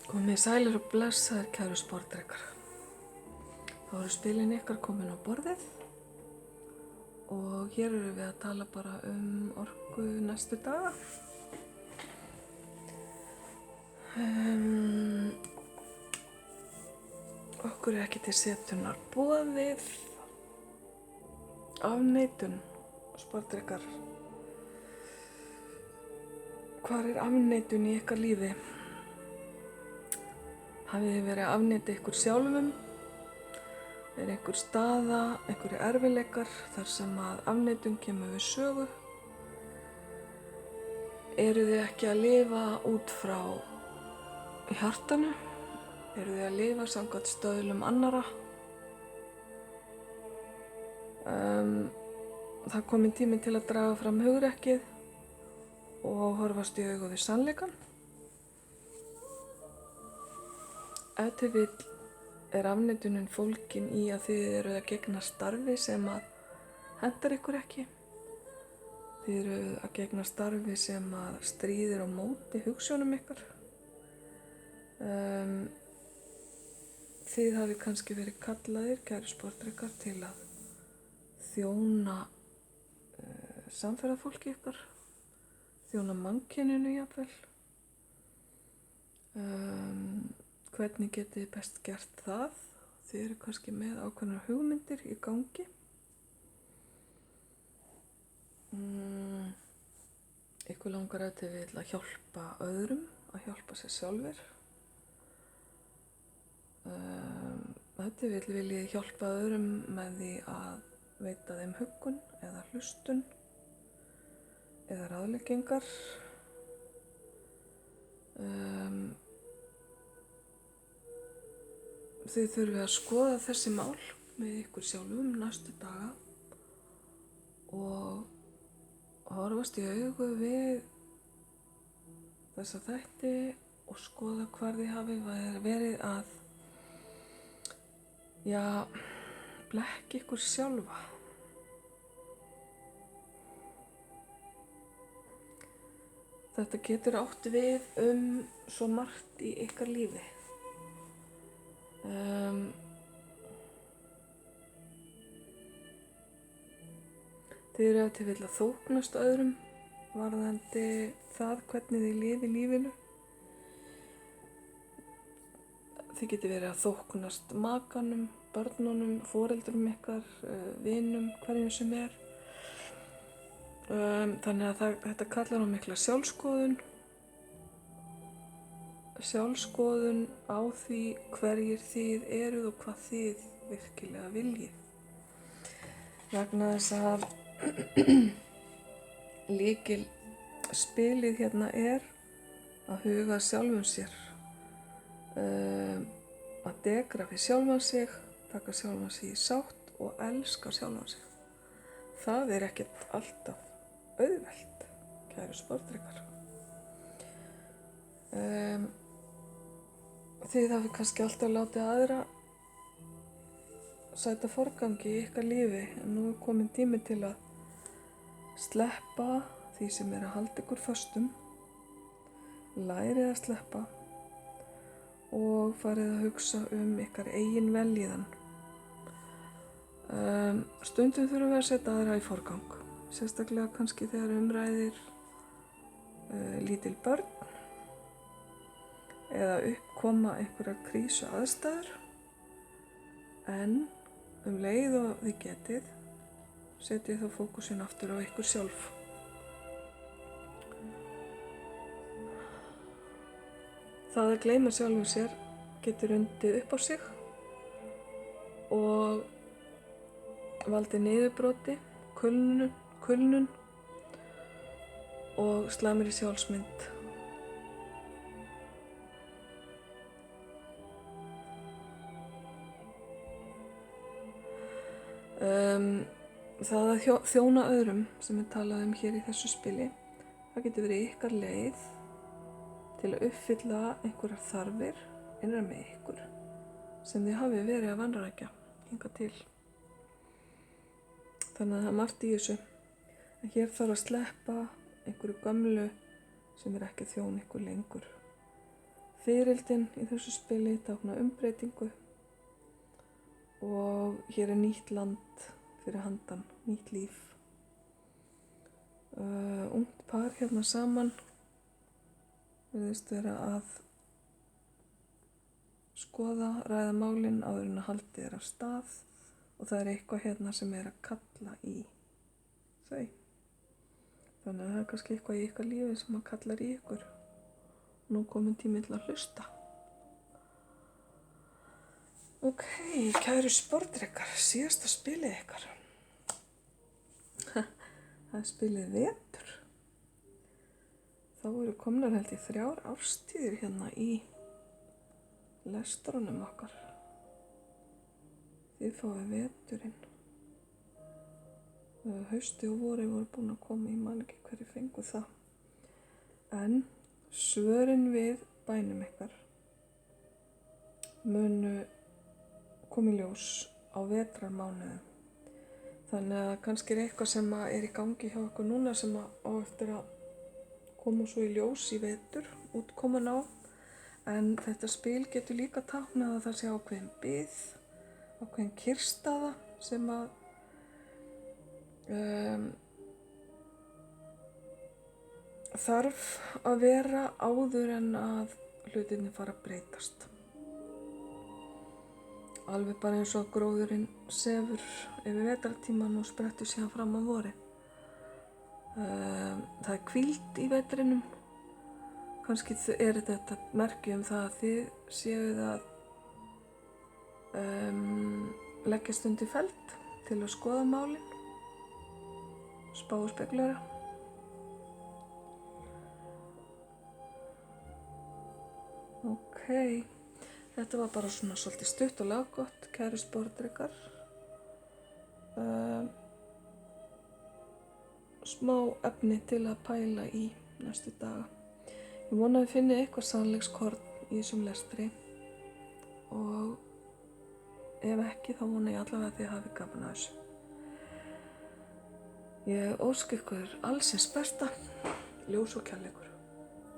Komið sælir og blessaðir kæru sportdrekar. Þá eru spilin ykkar komin á borðið og hér eru við að tala bara orku næstu daga. Okkur er ekki til setunar boðið. Afneitun, sportdrekar. Hvar er afneitun í ykkar lífi? Hafið þið verið að afneita ykkur sjálfum? Er einhver staða, einhverjir erfiðleikar þar sem að afneitun kemur við sögu? Eru þið ekki að lifa út frá hjartanu? Eru þið að lifa samkvæmt stöðlum annarra? Það er kominn tími til að draga fram hugrekkið og horfast í augu við sannleikann. Ef til vill er afneitunin fólgin í að þið eru að gegna starfi sem að hentar ykkur ekki. Þið eru að gegna starfi sem að stríðir á móti hugsjónum ykkar. Þið hafi kannski verið kallaðir, kæru sportdrekar, til að þjóna samferðafólki ykkar, þjóna mannkyninu jafnvel. Hvernig getið þið best gert það? Þið eru kannski með ákveðnar hugmyndir í gangi. Ykkur langar að þið vil að hjálpa öðrum, að hjálpa sér sjálfir. Þið viljið hjálpa öðrum með því að veita þeim huggun eða hlustun eða ráðleggingar. Þið þurfið að skoða þessi mál með ykkur sjálfum næstu daga og horfast í augu við þessa þætti og skoða hvar þið hafi verið að blekka ykkur sjálfa. Þetta getur átt við svo margt í ykkar lífi. Þið eru ef til vill að þóknast öðrum varðandi það hvernig þið lifi lífinu. Þið getið verið að þóknast makanum, börnunum, foreldrum ykkar, vinum, hverjum sem er. Þannig að þetta kallar á mikla sjálfskoðun á því hverjir þið eruð og hvað þið virkilega viljið. Vegna þess að lykilspilið hérna er að huga sjálfum sér, að degra við sjálfan sig, taka sjálfan sig í sátt og elska sjálfan sig. Það er ekkert alltaf auðvelt, kæru sportdrekar. Þið hafið kannski alltaf látið aðra sæta forgangi í ykkar lífi, en nú er kominn tími til að sleppa því sem er að halda ykkur föstum, lærið að sleppa og farið að hugsa ykkar eigin vellíðan. Stundum þurfum við að setja aðra í forgang, sérstaklega kannski þegar ræðir lítil börn eða uppkoma einhverjar krísu aðstæður, en leið og þið getið, setjið þá fókusinn aftur á ykkur sjálf. Það að gleyma sjálfum sér getur undið upp á sig og valdið niðurbroti, kulnun og slæmri sjálfsmynd. Það að þjóna öðrum sem er talað hér í þessu spili, það getur verið ykkar leið til að uppfylla einhverjar þarfir innra með ykkur sem þið hafi verið að vanrækja hingað til. Þannig að það er margt í þessu. En hér þarf að sleppa einhverju gömlu sem er ekki að þjóna ykkur lengur. Fiðrildin í þessu spili tákna umbreytingu og hér er nýtt land fyrir handan, nýtt líf. Ungt par hérna saman virðist vera að skoða, ræða málin áður en að haldið af stað og það er eitthvað hérna sem er að kalla í þau. Þannig að það er kannski eitthvað í ykkar lífi sem að kallar í ykkur. Nú komin tími til að hlusta. Ok, kæru sportdrekar, síðasta spilið ykkar. Það er spilið vetur. Þá eru komnar held ég 3 árstíðir hérna í lestrunum okkar. Þið fáið veturinn. Hausti og vori voru búin að koma, ég man ekki hverju fengu það. En svörin við bænum ykkar munu koma í ljós á vetrarmánuðum. Þannig að kannski er eitthvað sem er í gangi hjá okkur núna sem á eftir að koma svo í ljós í vetur, útkoman á. En þetta spil getur líka táknað að það sé ákveðin bið, ákveðin kyrrstaða sem að þarf að vera áður en að hlutinni fara að breytast. Alveg bara eins og gróðurinn sefur yfir vetrartíman og sprettur síðan fram á vori. Það er hvíld í vetrinum. Kannski er þetta merki það að þið séuð að leggjast undir feld til að skoða málin, spá og speklara. Ok, þetta var bara svona svolítið stutt og laggott, kæru sportdrekar. Smá efni til að pæla í næstu daga. Ég vona að þið finnið eitthvað sannleikskorn í þessum lestri og ef ekki þá vona ég allavega að þið hafi gaman að þessu. Ég óska ykkur allsins besta, ljós og kærleikur.